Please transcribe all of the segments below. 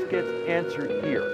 gets answered here.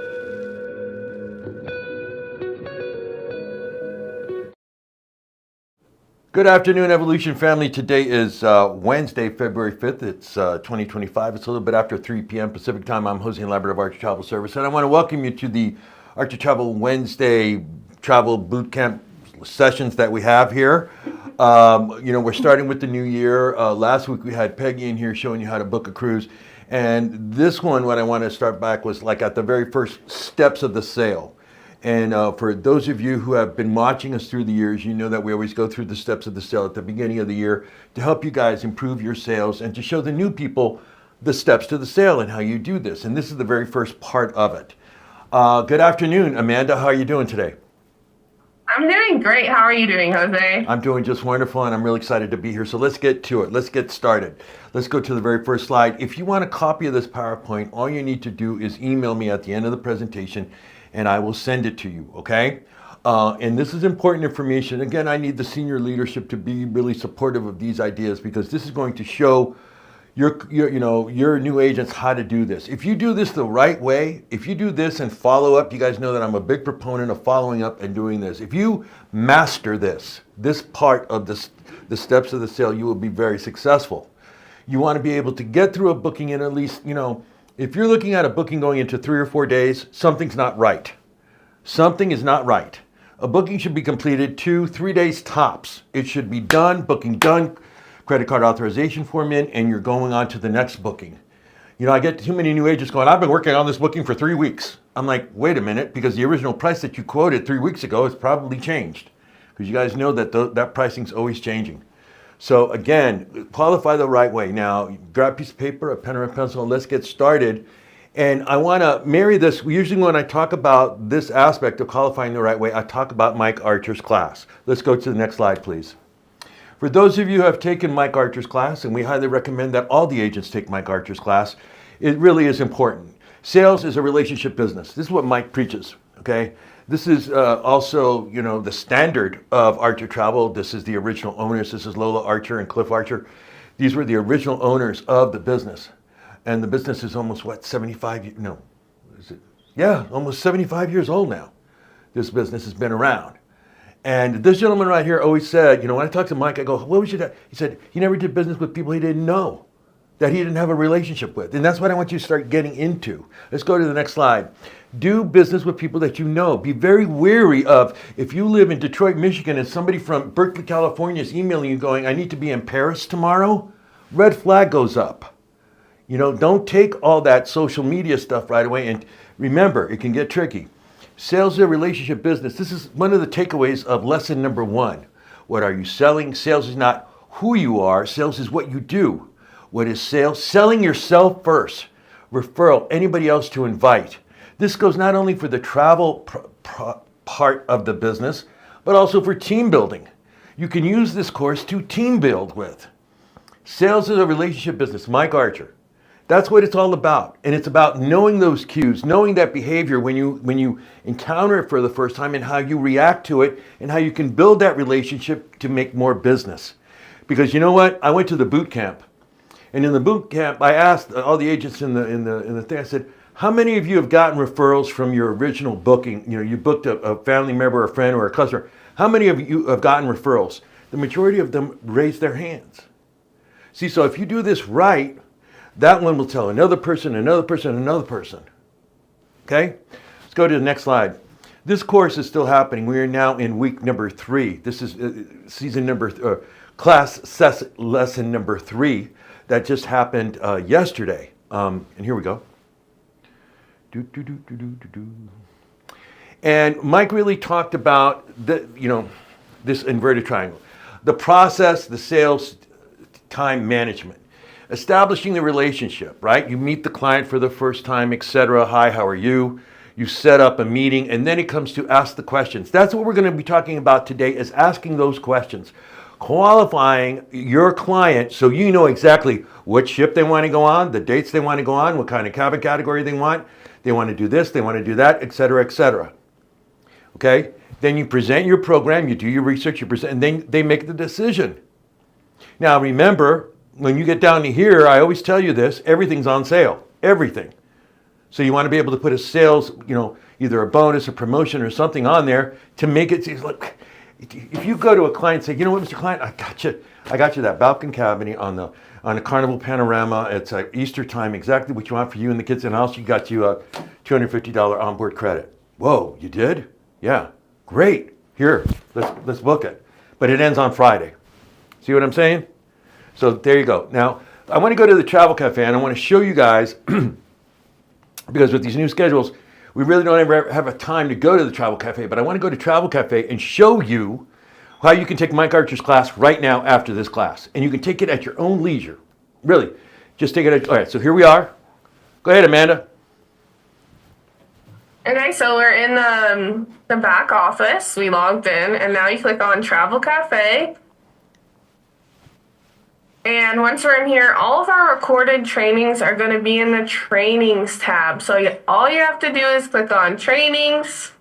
Good afternoon, Evolution family. Today is Wednesday, February 5th. It's 2025. It's a little bit after 3 p.m. Pacific time. I'm Jose Labrador of Archer Travel Service, and I want to welcome you to the Archer Travel Wednesday Travel Boot Camp sessions that we have here. We're starting with the new year. Last week we had Peggy in here showing you how to book a cruise. And this one, what I want to start back was like at the very first steps of the sale. And for those of you who have been watching us through the years, you know that we always go through the steps of the sale at the beginning of the year to help you guys improve your sales and to show the new people the steps to the sale and how you do this. And this is the very first part of it. Good afternoon, Amanda. How are you doing today? I'm doing great. How are you doing, Jose? I'm doing just wonderful, and I'm really excited to be here. So let's get to it. Let's get started. Let's go to the very first slide. If you want a copy of this PowerPoint, all you need to do is email me at the end of the presentation, and I will send it to you, okay? And this is important information. Again, I need the senior leadership to be really supportive of these ideas because this is going to show your new agents how to do this. If you do this the right way, if you do this and follow up, you guys know that I'm a big proponent of following up and doing this. If you master this part of the steps of the sale, you will be very successful. You want to be able to get through a booking in at least, if you're looking at a booking going into 3 or 4 days, something's not right. Something is not right. A booking should be completed 2-3 days tops. It should be done, booking done, credit card authorization form in, and you're going on to the next booking. I get too many new agents going, I've been working on this booking for 3 weeks. I'm like, wait a minute, because the original price that you quoted 3 weeks ago has probably changed. Because you guys know that that pricing's always changing. So again, qualify the right way. Now, grab a piece of paper, a pen or a pencil, and let's get started. And I want to marry this. Usually when I talk about this aspect of qualifying the right way, I talk about Mike Archer's class. Let's go to the next slide, please. For those of you who have taken Mike Archer's class, and we highly recommend that all the agents take Mike Archer's class, it really is important. Sales is a relationship business. This is what Mike preaches, okay? This is also, the standard of Archer Travel. This is the original owners. This is Lola Archer and Cliff Archer. These were the original owners of the business. And the business is almost, almost 75 years old now. This business has been around. And this gentleman right here always said, when I talk to Mike, I go, what was your dad? He said he never did business with people he didn't know, that he didn't have a relationship with. And that's what I want you to start getting into. Let's go to the next slide. Do business with people that you know. Be very wary of, if you live in Detroit, Michigan, and somebody from Berkeley, California is emailing you going, I need to be in Paris tomorrow, red flag goes up. Don't take all that social media stuff right away. And remember, it can get tricky. Sales is a relationship business. This is one of the takeaways of lesson number 1. What are you selling? Sales is not who you are. Sales is what you do. What is sales? Selling yourself first. Referral, anybody else to invite. This goes not only for the travel part of the business, but also for team building. You can use this course to team build with. Sales is a relationship business. Mike Archer. That's what it's all about. And it's about knowing those cues, knowing that behavior when you encounter it for the first time and how you react to it and how you can build that relationship to make more business. Because you know what? I went to the boot camp. And in the boot camp, I asked all the agents in the thing, I said, how many of you have gotten referrals from your original booking? You booked a family member, a friend, or a customer. How many of you have gotten referrals? The majority of them raised their hands. See, so if you do this right, that one will tell another person, another person, another person. Okay? Let's go to the next slide. This course is still happening. We are now in week number 3. This is lesson number 3 that just happened yesterday. And here we go. And Mike really talked about this inverted triangle. The process, the sales time management. Establishing the relationship, right? You meet the client for the first time, etc. Hi, how are you? You set up a meeting, and then it comes to ask the questions. That's what we're going to be talking about today, is asking those questions. Qualifying your client so you know exactly what ship they want to go on, the dates they want to go on, what kind of cabin category they want to do this, they want to do that, etc., etc. Okay? Then you present your program, you do your research, you present, and then they make the decision. Now remember, when you get down to here, I always tell you this, everything's on sale. Everything. So you want to be able to put a sales, either a bonus, a promotion, or something on there to make it. Look, if you go to a client and say, you know what, Mr. Client, I got you that balcony cabinet on the Carnival Panorama. It's Easter time, exactly what you want for you and the kids in the house. You got you a $250 onboard credit. Whoa, you did? Yeah, great. Here, let's book it. But it ends on Friday. See what I'm saying? So there you go. Now, I want to go to the Travel Cafe and I want to show you guys, because with these new schedules, we really don't ever have a time to go to the Travel Cafe, but I want to go to Travel Cafe and show you how you can take Mike Archer's class right now after this class. And you can take it at your own leisure. Really, just take it all right, so here we are. Go ahead, Amanda. Okay, so we're in the back office. We logged in, and now you click on Travel Cafe. And once we're in here, all of our recorded trainings are going to be in the Trainings tab. So all you have to do is click on Trainings,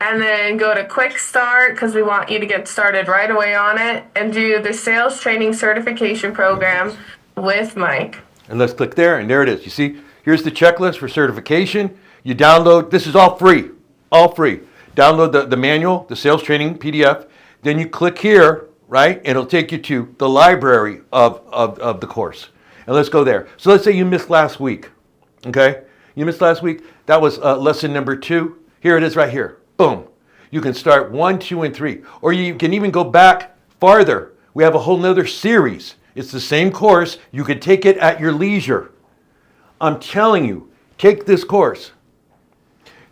and then go to Quick Start, because we want you to get started right away on it, and do the Sales Training Certification Program with Mike. And let's click there, and there it is. You see, here's the checklist for certification. You download, this is all free, all free. Download the manual, the sales training PDF. Then you click here, right? It'll take you to the library of the course. And let's go there. So let's say you missed last week, okay? You missed last week. That was lesson number 2. Here it is right here. Boom. You can start 1, 2, and 3. Or you can even go back farther. We have a whole nother series. It's the same course. You can take it at your leisure. I'm telling you, take this course.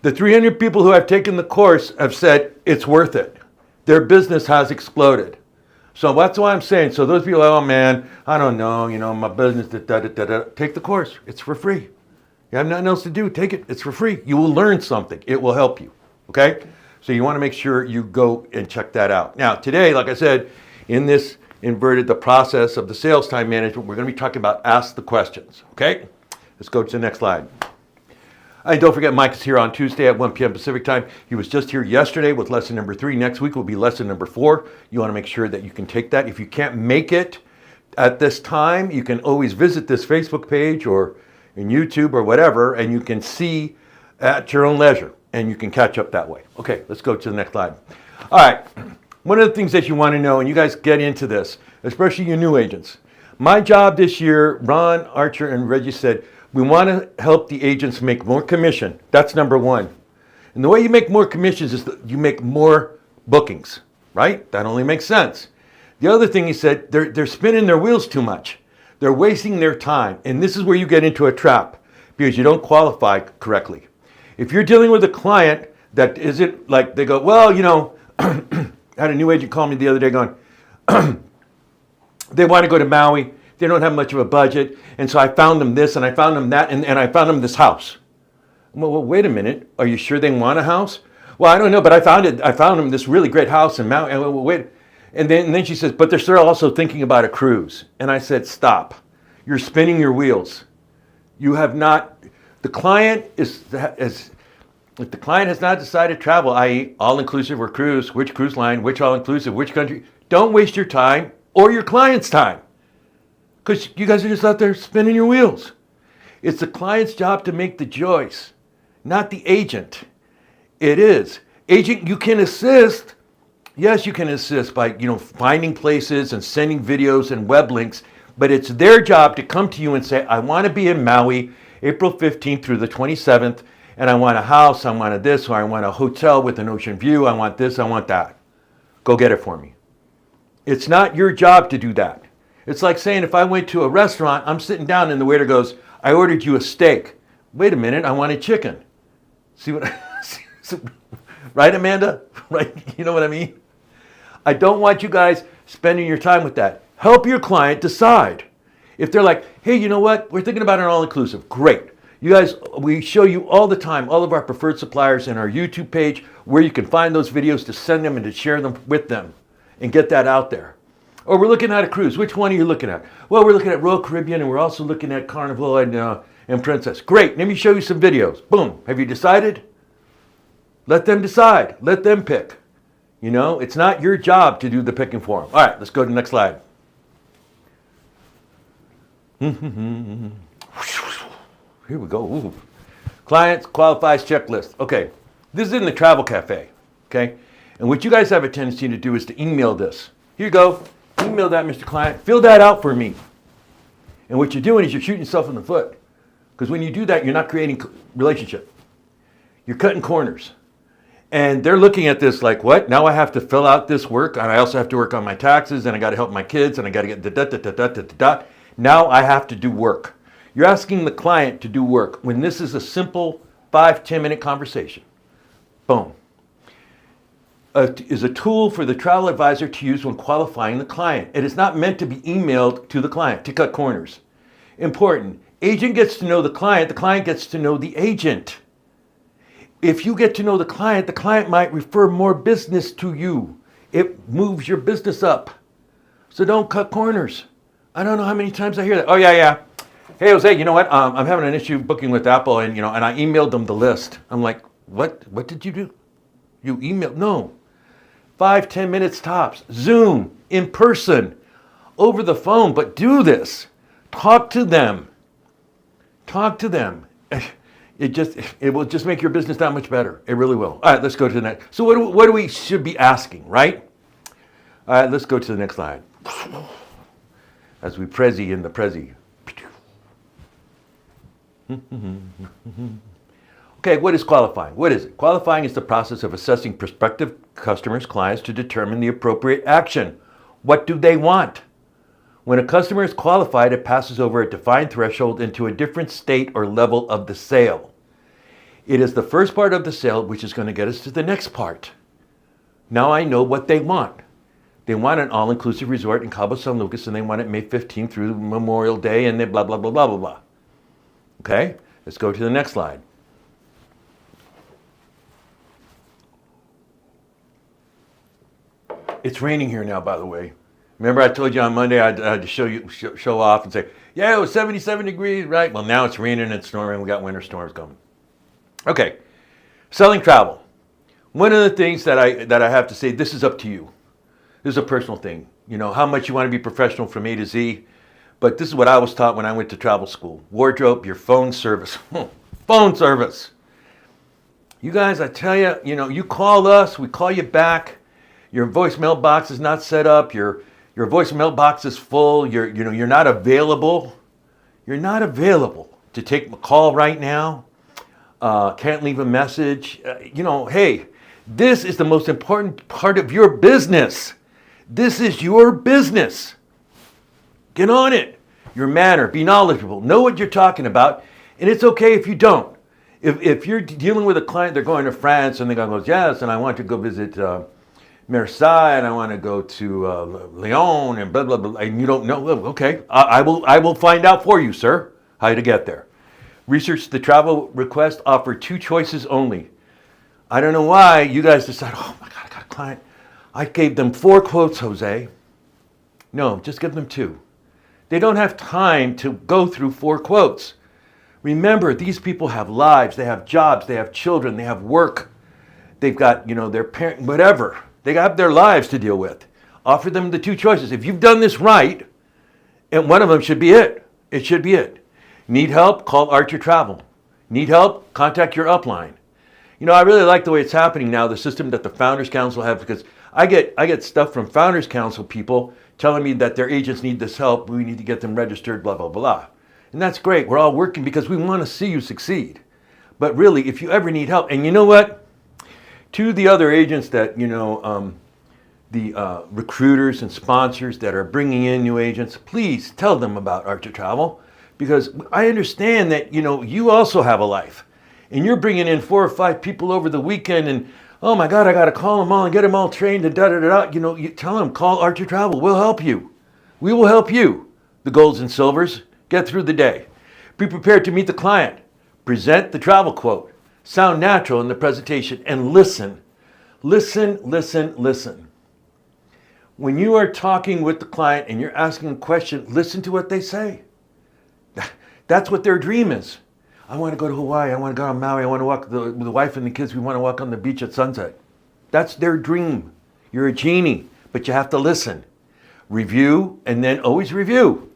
The 300 people who have taken the course have said it's worth it. Their business has exploded. So that's why I'm saying, so those people, oh man, I don't know, my business, take the course. It's for free. You have nothing else to do, take it. It's for free. You will learn something. It will help you, okay? So you want to make sure you go and check that out. Now, today, like I said, in this the process of the sales time management, we're going to be talking about ask the questions, okay? Let's go to the next slide. And don't forget, Mike is here on Tuesday at 1 p.m. Pacific time. He was just here yesterday with lesson number 3. Next week will be lesson number 4. You want to make sure that you can take that. If you can't make it at this time, you can always visit this Facebook page or in YouTube or whatever, and you can see at your own leisure, and you can catch up that way. Okay, let's go to the next slide. All right, one of the things that you want to know, and you guys get into this, especially you new agents. My job this year, Ron, Archer, and Reggie said, we want to help the agents make more commission. That's number 1. And the way you make more commissions is that you make more bookings, right? That only makes sense. The other thing he said, they're spinning their wheels too much. They're wasting their time. And this is where you get into a trap because you don't qualify correctly. If you're dealing with a client that isn't like, they go, well, I had a new agent call me the other day going, they want to go to Maui. They don't have much of a budget. And so I found them this and I found them that and I found them this house. Well, wait a minute. Are you sure they want a house? Well, I don't know, but I found them this really great house in Maui. Wait. And then she says, but they're still also thinking about a cruise. And I said, stop. You're spinning your wheels. You have not, the client if the client has not decided to travel, i.e. all-inclusive or cruise, which cruise line, which all-inclusive, which country, don't waste your time or your client's time. Because you guys are just out there spinning your wheels. It's the client's job to make the choice, not the agent. It is. Agent, you can assist. Yes, you can assist by, finding places and sending videos and web links, but it's their job to come to you and say, I want to be in Maui, April 15th through the 27th, and I want a house, I want a this, or I want a hotel with an ocean view, I want this, I want that. Go get it for me. It's not your job to do that. It's like saying if I went to a restaurant, I'm sitting down and the waiter goes, I ordered you a steak. Wait a minute, I wanted chicken. See what right, Amanda? Right? You know what I mean? I don't want you guys spending your time with that. Help your client decide. If they're like, hey, you know what? We're thinking about an all-inclusive. Great. You guys, we show you all the time, all of our preferred suppliers in our YouTube page where you can find those videos to send them and to share them with them and get that out there. Or we're looking at a cruise. Which one are you looking at? Well, we're looking at Royal Caribbean and we're also looking at Carnival and Princess. Great. Let me show you some videos. Boom. Have you decided? Let them decide. Let them pick. It's not your job to do the picking for them. All right, let's go to the next slide. Here we go. Ooh. Clients qualifies checklist. Okay, this is in the Travel Cafe. Okay, and what you guys have a tendency to do is to email this. Here you go. Email that, Mr. Client. Fill that out for me. And what you're doing is you're shooting yourself in the foot. Because when you do that, you're not creating relationship. You're cutting corners. And they're looking at this like, what? Now I have to fill out this work, and I also have to work on my taxes, and I got to help my kids, and I got to get da-da-da-da-da-da-da. Now I have to do work. You're asking the client to do work when this is a simple 5-10 minute conversation. Boom. Is a tool for the travel advisor to use when qualifying the client. It is not meant to be emailed to the client to cut corners. Important. Agent gets to know the client gets to know the agent. If you get to know the client might refer more business to you. It moves your business up. So don't cut corners. I don't know how many times I hear that. Oh yeah. Hey Jose, you know what? I'm having an issue booking with Apple, and and I emailed them the list. I'm like, what? What did you do? You emailed? No. 5-10 minutes tops. Zoom, in person, over the phone, but do this. Talk to them. Talk to them. It will just make your business that much better. It really will. All right, let's go to the next. So what do we should be asking, right? All right, let's go to the next slide. As we prezi in the prezi. Okay, what is qualifying? What is it? Qualifying is the process of assessing prospective customers, clients, to determine the appropriate action. What do they want? When a customer is qualified, it passes over a defined threshold into a different state or level of the sale. It is the first part of the sale which is going to get us to the next part. Now I know what they want. They want an all-inclusive resort in Cabo San Lucas, and they want it May 15th through Memorial Day, and then blah, blah, blah, blah, blah, blah. Okay, let's go to the next slide. It's raining here now, by the way. Remember I told you on Monday I had to show off and say, yeah, it was 77 degrees, right? Well, now it's raining and storming. We got winter storms coming. Okay, selling travel. One of the things that I have to say, this is up to you. This is a personal thing. How much you want to be professional from A to Z. But this is what I was taught when I went to travel school. Wardrobe, your phone service. Phone service. You guys, I tell you, you call us, we call you back. Your voicemail box is not set up. Your voicemail box is full. You're not available. You're not available to take a call right now. Can't leave a message. Hey, this is the most important part of your business. This is your business. Get on it. Your manner, be knowledgeable, know what you're talking about, and it's okay if you don't. If you're dealing with a client, they're going to France, and the guy goes, yes, and I want to go visit Marseille, and I want to go to Lyon, and blah, blah, blah, and you don't know, okay, I will find out for you, sir, how to get there. Research the travel request, offer 2 choices only. I don't know why you guys decide, oh my God, I got a client. I gave them 4 quotes, Jose. No, just give them 2. They don't have time to go through 4 quotes. Remember, these people have lives, they have jobs, they have children, they have work. They've got, their parent, whatever. They have their lives to deal with. Offer them the 2 choices. If you've done this right, and one of them should be it. It should be it. Need help? Call Archer Travel. Need help? Contact your upline. I really like the way it's happening now, the system that the Founders Council have, because I get stuff from Founders Council people telling me that their agents need this help. We need to get them registered, blah, blah, blah. And that's great. We're all working because we want to see you succeed. But really, if you ever need help, and you know what? To the other agents that, the recruiters and sponsors that are bringing in new agents, please tell them about Archer Travel, because I understand that, you also have a life. And you're bringing in 4 or 5 people over the weekend, and oh my God, I got to call them all and get them all trained and da-da-da-da. You tell them, call Archer Travel. We'll help you. We will help you. The golds and silvers, get through the day. Be prepared to meet the client. Present the travel quote. Sound natural in the presentation and listen. Listen, listen, listen. When you are talking with the client and you're asking a question, listen to what they say. That's what their dream is. I want to go to Hawaii. I want to go to Maui. I want to walk with the wife and the kids. We want to walk on the beach at sunset. That's their dream. You're a genie, but you have to listen. Review, and then always review.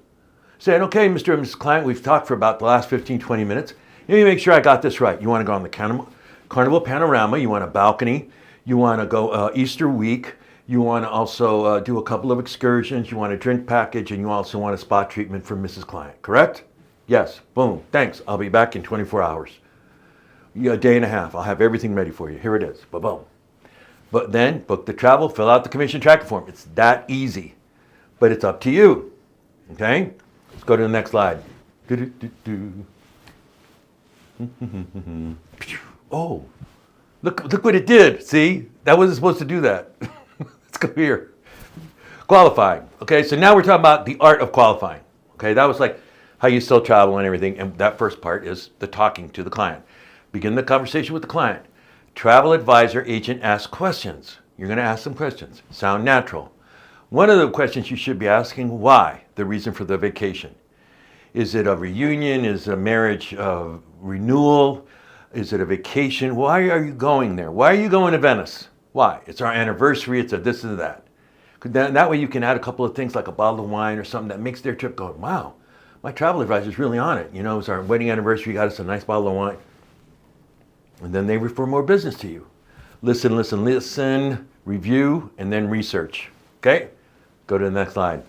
Saying, okay, Mr. and Mrs. Client, we've talked for about the last 15, 20 minutes. Let me make sure I got this right. You want to go on the Carnival Panorama. You want a balcony. You want to go Easter week. You want to also do a couple of excursions. You want a drink package, and you also want a spa treatment for Mrs. Client, correct? Yes. Boom. Thanks. I'll be back in 24 hours. A day and a half. I'll have everything ready for you. Here it is. Boom. But then book the travel, fill out the commission tracker form. It's that easy. But it's up to you. Okay? Let's go to the next slide. Oh, look what it did. See? That wasn't supposed to do that. Let's go here. Qualifying. Okay, so now we're talking about the art of qualifying. Okay, that was like how you sell travel and everything. And that first part is the talking to the client. Begin the conversation with the client. Travel advisor agent asks questions. You're going to ask them questions. Sound natural. One of the questions you should be asking, why? The reason for the vacation. Is it a reunion? Is it a marriage renewal? Is it a vacation? Why are you going there? Why are you going to Venice? Why? It's our anniversary. It's a this and that. That way you can add a couple of things like a bottle of wine or something that makes their trip go, wow, my travel advisor's really on it. You know, it's our wedding anniversary. You got us a nice bottle of wine. And then they refer more business to you. Listen, listen, listen, review, and then research. Okay? Go to the next slide.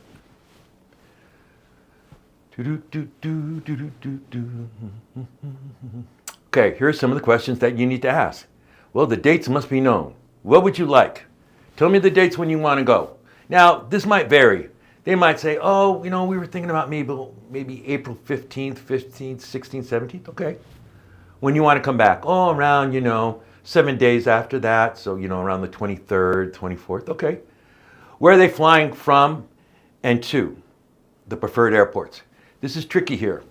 Okay, here are some of the questions that you need to ask. Well, the dates must be known. What would you like? Tell me the dates when you want to go. Now, this might vary. They might say, oh, you know, we were thinking about maybe April 15th, 16th, 17th. Okay. When you want to come back? Oh, around, 7 days after that. So, around the 23rd, 24th. Okay. Where are they flying from and to? The preferred airports. This is tricky here.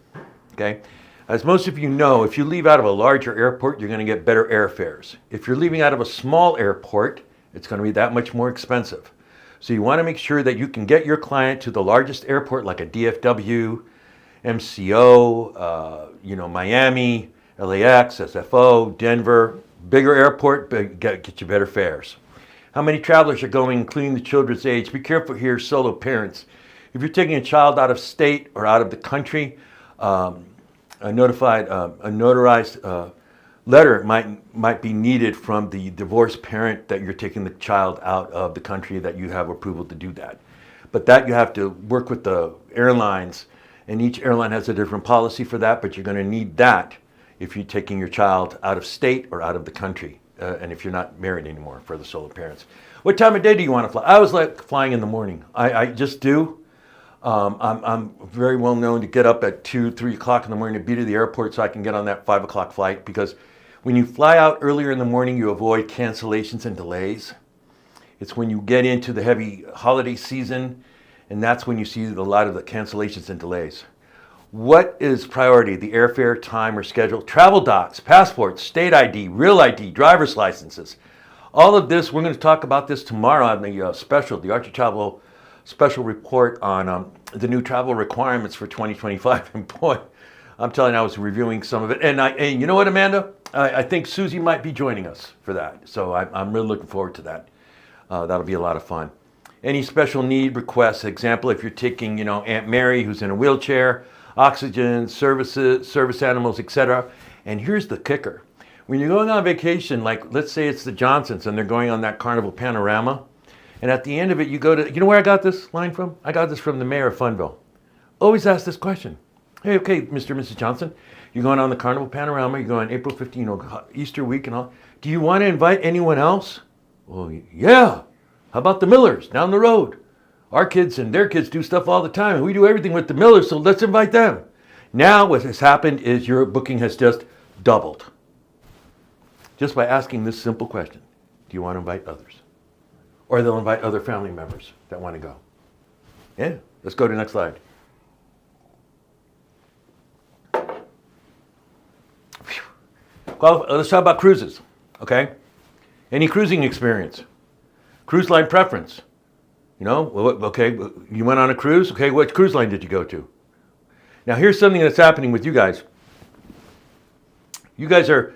Okay. As most of you know, if you leave out of a larger airport, you're going to get better airfares. If you're leaving out of a small airport, it's going to be that much more expensive. So you want to make sure that you can get your client to the largest airport like a DFW, MCO, Miami, LAX, SFO, Denver, bigger airport, but get you better fares. How many travelers are going, including the children's age? Be careful here, solo parents. If you're taking a child out of state or out of the country, a notarized letter might be needed from the divorced parent that you're taking the child out of the country, that you have approval to do that. But that you have to work with the airlines, and each airline has a different policy for that, but you're going to need that if you're taking your child out of state or out of the country, and if you're not married anymore, for the solo parents. What time of day do you want to fly? I always like flying in the morning. I just do. I'm very well known to get up at 2, 3 o'clock in the morning to be to the airport so I can get on that 5 o'clock flight, because when you fly out earlier in the morning, you avoid cancellations and delays. It's when you get into the heavy holiday season, and that's when you see a lot of the cancellations and delays. What is priority? The airfare, time, or schedule? Travel docs, passports, state ID, real ID, driver's licenses. All of this, we're going to talk about this tomorrow on the Archer Travel special report on the new travel requirements for 2025. And boy, I'm telling you, I was reviewing some of it. And you know what, Amanda? I think Susie might be joining us for that. So I'm really looking forward to that. That'll be a lot of fun. Any special need requests? Example, if you're taking, Aunt Mary who's in a wheelchair, oxygen, service animals, etc. And here's the kicker. When you're going on vacation, like let's say it's the Johnsons and they're going on that Carnival Panorama, and at the end of it you go to, you know where I got this line from? I got this from the mayor of Funville. Always ask this question. Hey, okay, Mr. and Mrs. Johnson, you're going on the Carnival Panorama, you're going April 15th, Easter week and all. Do you want to invite anyone else? Well, yeah. How about the Millers down the road? Our kids and their kids do stuff all the time, and we do everything with the Millers, so let's invite them. Now what has happened is your booking has just doubled. Just by asking this simple question. Do you want to invite others? Or they'll invite other family members that want to go. Yeah, let's go to the next slide. Well, let's talk about cruises, okay? Any cruising experience? Cruise line preference? Okay, you went on a cruise? Okay, what cruise line did you go to? Now, here's something that's happening with you guys. You guys are,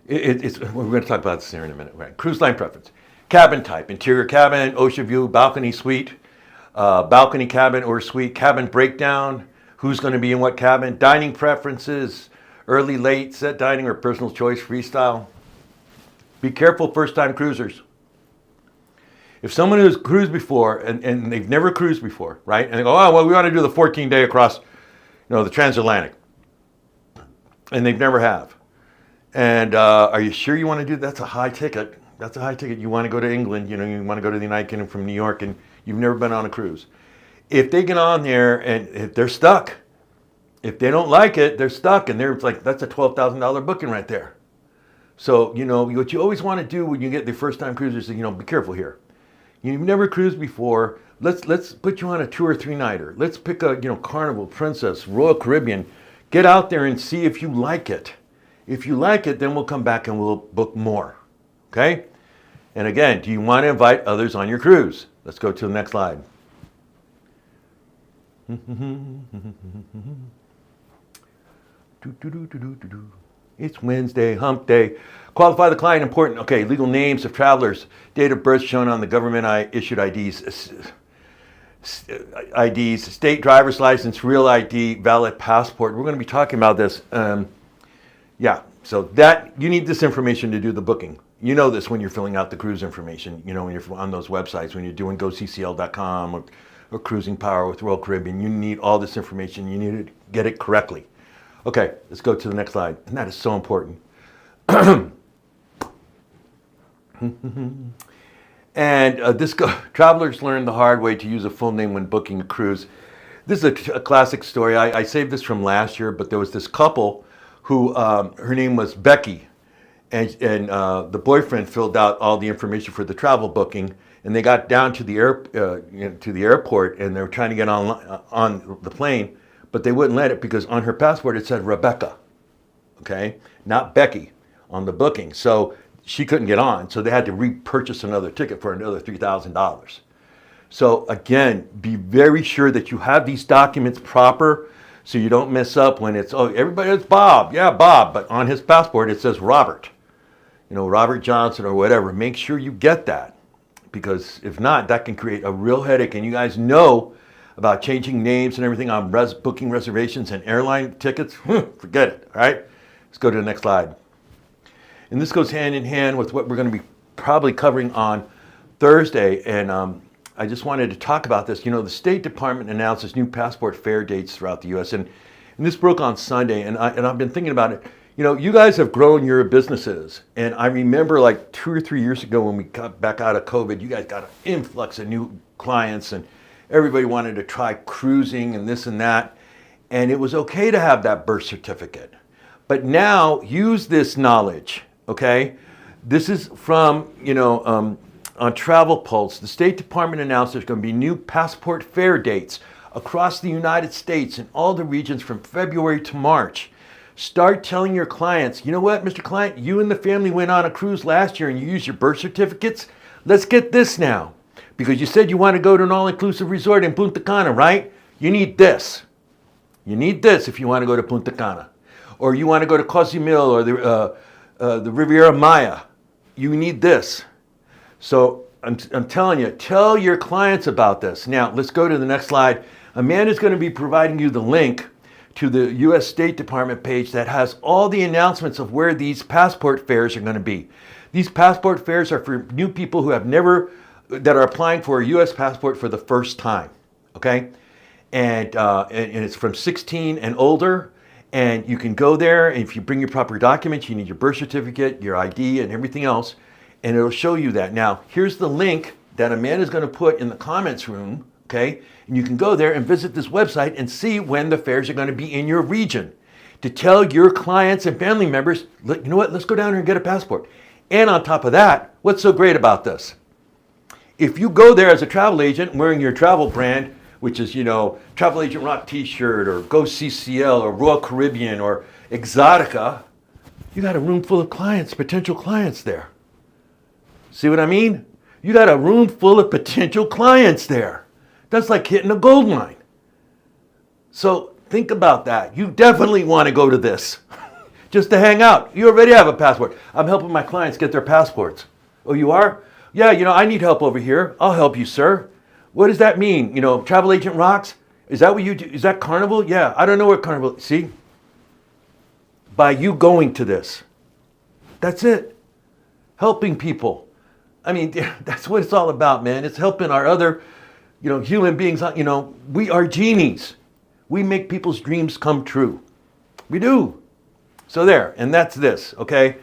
we're going to talk about this here in a minute, right? Cruise line preference. Cabin type, interior cabin, ocean view, balcony suite, balcony cabin or suite, cabin breakdown, who's going to be in what cabin, dining preferences, early, late, set dining, or personal choice freestyle. Be careful, first-time cruisers. If someone who's cruised before and they've never cruised before, right? And they go, oh, well, we want to do the 14-day across, the transatlantic. And they've never have. And are you sure you want to do that? That's a high ticket. That's a high ticket. You want to go to England, you want to go to the United Kingdom from New York, and you've never been on a cruise. If they get on there and if they're stuck, if they don't like it, they're stuck, and they're like, that's a $12,000 booking right there. So, what you always want to do when you get the first-time cruisers is, be careful here. You've never cruised before. Let's put you on a 2 or 3 nighter. Let's pick a, Carnival, Princess, Royal Caribbean. Get out there and see if you like it. If you like it, then we'll come back and we'll book more. Okay? And again, do you want to invite others on your cruise? Let's go to the next slide. It's Wednesday, hump day. Qualify the client, important. Okay, legal names of travelers, date of birth shown on the government issued IDs, state driver's license, real ID, valid passport. We're going to be talking about this. So that you need this information to do the booking. You know this when you're filling out the cruise information, when you're on those websites, when you're doing GoCCL.com or Cruising Power with Royal Caribbean. You need all this information. You need to get it correctly. Okay, let's go to the next slide. And that is so important. And travelers learn the hard way to use a full name when booking a cruise. This is a classic story. I saved this from last year, but there was this couple who, her name was Becky, and the boyfriend filled out all the information for the travel booking, and they got down to the airport, and they were trying to get on the plane, but they wouldn't let it because on her passport it said Rebecca, okay, not Becky on the booking. So she couldn't get on, so they had to repurchase another ticket for another $3,000. So again, be very sure that you have these documents proper so you don't mess up when it's, everybody, it's Bob. Yeah, Bob. But on his passport, it says Robert. Robert Johnson or whatever. Make sure you get that, because if not, that can create a real headache. And you guys know about changing names and everything on booking reservations and airline tickets. Forget it. All right, let's go to the next slide. And this goes hand in hand with what we're going to be probably covering on Thursday. And I just wanted to talk about this. The State Department announces new passport fair dates throughout the U.S. And this broke on Sunday. And I've been thinking about it. You guys have grown your businesses. And I remember like 2 or 3 years ago when we got back out of COVID, you guys got an influx of new clients and everybody wanted to try cruising and this and that. And it was okay to have that birth certificate. But now use this knowledge, okay? This is from, on Travel Pulse. The State Department announced there's going to be new passport fair dates across the United States in all the regions from February to March. Start telling your clients, you know what, Mr. Client, you and the family went on a cruise last year and you used your birth certificates. Let's get this now. Because you said you want to go to an all-inclusive resort in Punta Cana, right? You need this. You need this if you want to go to Punta Cana. Or you want to go to Cozumel or the Riviera Maya. You need this. So I'm telling you, tell your clients about this. Now, let's go to the next slide. Amanda's going to be providing you the link to the U.S. State Department page that has all the announcements of where these passport fairs are going to be. These passport fairs are for new people who that are applying for a U.S. passport for the first time, okay? And it's from 16 and older, and you can go there, and if you bring your proper documents, you need your birth certificate, your ID, and everything else, and it'll show you that. Now, here's the link that Amanda's going to put in the comments room, okay? And you can go there and visit this website and see when the fairs are going to be in your region to tell your clients and family members, you know what, let's go down here and get a passport. And on top of that, what's so great about this? If you go there as a travel agent wearing your travel brand, which is, Travel Agent Rock t-shirt or Go CCL or Royal Caribbean or Exotica, you got a room full of clients, potential clients there. See what I mean? You got a room full of potential clients there. That's like hitting a gold mine. So think about that. You definitely want to go to this just to hang out. You already have a passport. I'm helping my clients get their passports. Oh, you are? Yeah, I need help over here. I'll help you, sir. What does that mean? Travel Agent Rocks? Is that what you do? Is that Carnival? Yeah, I don't know what Carnival. See? by you going to this. That's it. Helping people. I mean, that's what it's all about, man. It's helping our other, human beings. We are genies. We make people's dreams come true. We do. So there, and that's this, okay?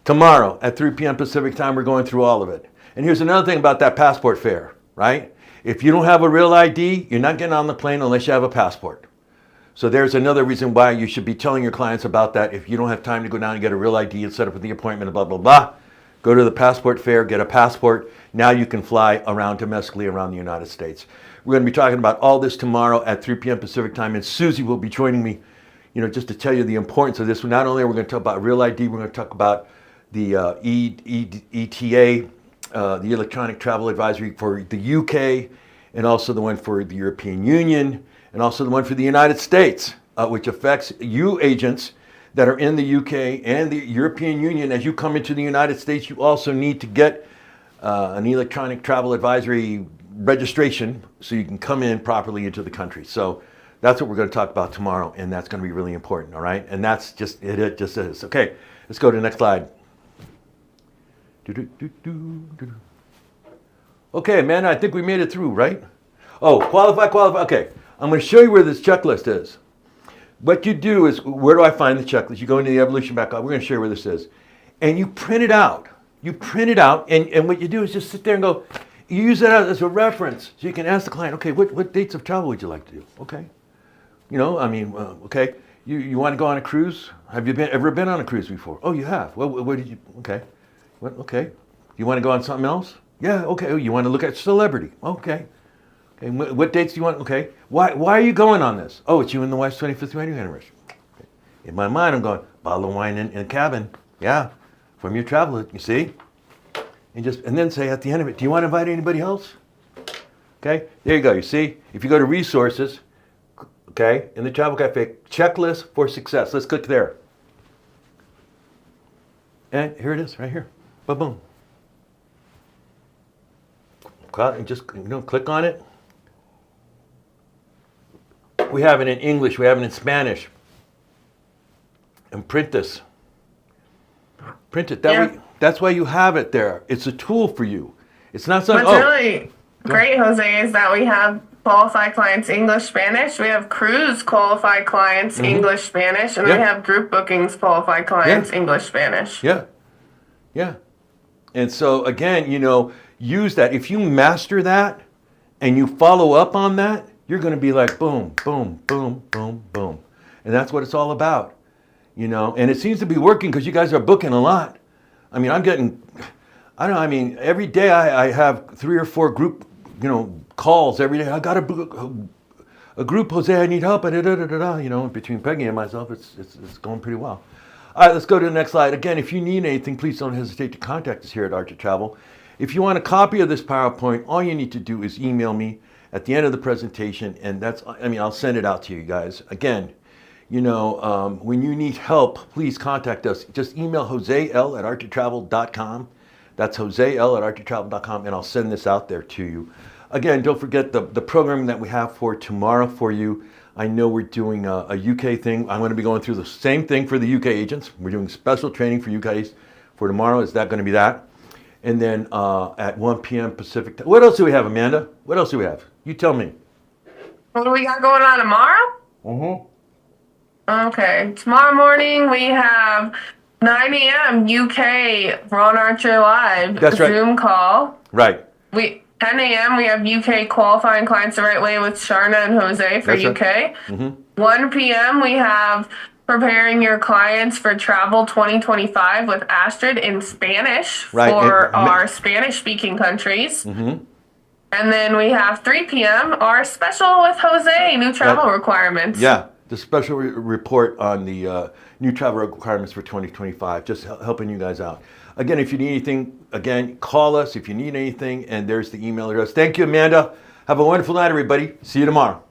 Tomorrow at 3 p.m. Pacific time, we're going through all of it. And here's another thing about that passport fair, right? If you don't have a real ID, you're not getting on the plane unless you have a passport. So there's another reason why you should be telling your clients about that. If you don't have time to go down and get a real ID and set up the appointment and blah, blah, blah, go to the passport fair, get a passport. Now you can fly around domestically around the United States. We're going to be talking about all this tomorrow at 3 p.m. Pacific time, and Susie will be joining me, just to tell you the importance of this. Not only are we going to talk about real ID, we're going to talk about the ETA, the Electronic Travel Advisory for the UK, and also the one for the European Union, and also the one for the United States, which affects you agents that are in the UK and the European Union. As you come into the United States, you also need to get an Electronic Travel Advisory registration so you can come in properly into the country. So that's what we're going to talk about tomorrow, and that's going to be really important, all right? And that's just it. It just is. Okay, let's go to the next slide. Okay, man, I think we made it through, right? Oh, qualify. Okay, I'm going to show you where this checklist is. What you do is, where do I find the checklist? You go into the Evolution Back Up. We're going to show you where this is. And you print it out. And what you do is just sit there and go, you use that as a reference. So you can ask the client, okay, what dates of travel would you like to do? Okay. Okay. You want to go on a cruise? Have you ever been on a cruise before? Oh, you have. Well, where did you, okay. Okay. You want to go on something else? Yeah, okay. Oh, you want to look at celebrity? Okay. Okay. What dates do you want? Okay. Why are you going on this? Oh, it's you and the wife's 25th wedding anniversary. Okay. In my mind, I'm going, bottle of wine in a cabin. Yeah. From your travel, you see? And then say at the end of it, do you want to invite anybody else? Okay. There you go. You see? If you go to resources, okay, in the Travel Cafe, checklist for success. Let's click there. And here it is, right here. Boom, boom. And just click on it. We have it in English. We have it in Spanish. And print this. Print it. That's why you have it there. It's a tool for you. It's not something. What's really great, Jose, is that we have qualified clients English, Spanish. We have cruise qualified clients English, Spanish, and we have group bookings qualified clients English, Spanish. Yeah. And so again, use that. If you master that and you follow up on that, you're going to be like boom, boom, boom, boom, boom. And that's what it's all about. And it seems to be working because you guys are booking a lot. I mean, every day I have 3 or 4 group, calls every day. I got a group, Jose, I need help, between Peggy and myself, it's going pretty well. All right, let's go to the next slide. Again, if you need anything, please don't hesitate to contact us here at Archer Travel. If you want a copy of this PowerPoint, all you need to do is email me at the end of the presentation, and I'll send it out to you guys. Again, when you need help, please contact us. Just email joseL@archertravel.com. That's joseL@archertravel.com, and I'll send this out there to you. Again, don't forget the programming that we have for tomorrow for you. I know we're doing a UK thing. I'm going to be going through the same thing for the UK agents. We're doing special training for you guys for tomorrow. Is that going to be that? And then at 1 p.m. Pacific time. What else do we have, Amanda? What else do we have? You tell me. What do we got going on tomorrow? Okay. Tomorrow morning we have 9 a.m. UK Ron Archer Live. That's right. Zoom call. Right. 10 a.m. we have UK qualifying clients the right way with Sharna and Jose for That's UK. Right. 1 p.m. we have preparing your clients for travel 2025 with Astrid in Spanish for our Spanish-speaking countries. And then we have 3 p.m. our special with Jose, new travel requirements. Yeah, the special report on the new travel requirements for 2025, just helping you guys out. Again, if you need anything, again, call us if you need anything, and there's the email address. Thank you, Amanda. Have a wonderful night, everybody. See you tomorrow.